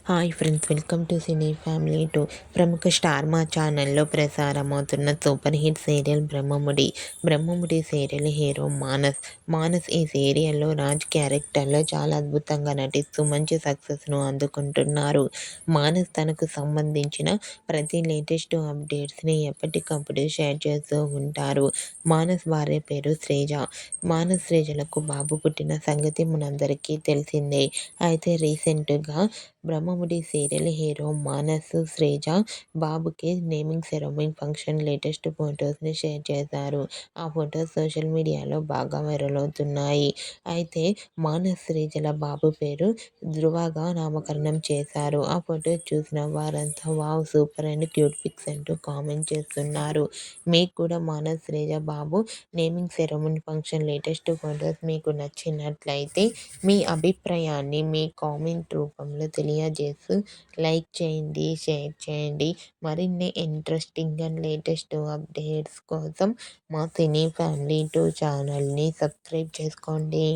Hi friends, welcome to cine family two. ప్రముఖ star Maa ఛానల్లో ప్రసారమవుతున్న super hit serial Brahmamudi. Brahmamudi serial hero Manas. Manas ఈ సీరియల్లో రాజ్ క్యారెక్టర్లో చాలా అద్భుతంగా నటిస్తూ మంచి సక్సెస్ను అందుకుంటున్నారు. మానస్ తనకు సంబంధించిన ప్రతి లేటెస్ట్ అప్డేట్స్ని ఎప్పటికప్పుడు షేర్ చేస్తూ ఉంటారు. మానస్ భార్య పేరు శ్రీజ. మానస్ శ్రీజలకు బాబు పుట్టిన సంగతి మనందరికీ తెలిసిందే. అయితే రీసెంట్గా బ్రహ్మముడి సీరియల్ హీరో మానస్, శ్రీజ బాబుకి నేమింగ్ సెరమనీ ఫంక్షన్ లేటెస్ట్ ఫొటోస్ని షేర్ చేశారు. ఆ ఫొటోస్ సోషల్ మీడియాలో బాగా వైరల్ అవుతున్నాయి. అయితే మానస్ శ్రీజల బాబు పేరు ధ్రువగా నామకరణం చేశారు. ఆ ఫొటోస్ చూసిన వారంతా wow, super and cute pics అంటూ కామెంట్ చేస్తున్నారు. మీకు కూడా మానస్ శ్రీజ బాబు naming ceremony function latest photos మీకు నచ్చినట్లయితే మీ అభిప్రాయాన్ని మీ కామెంట్ రూపంలో తెలియజేస్తూ లైక్ చేయండి, షేర్ చేయండి. మరిన్ని ఇంట్రెస్టింగ్ అండ్ లేటెస్ట్ అప్డేట్స్ కోసం మా సినీ ఫ్యామిలీ టూ ఛానల్ని సబ్స్క్రైబ్ చేసుకోండి.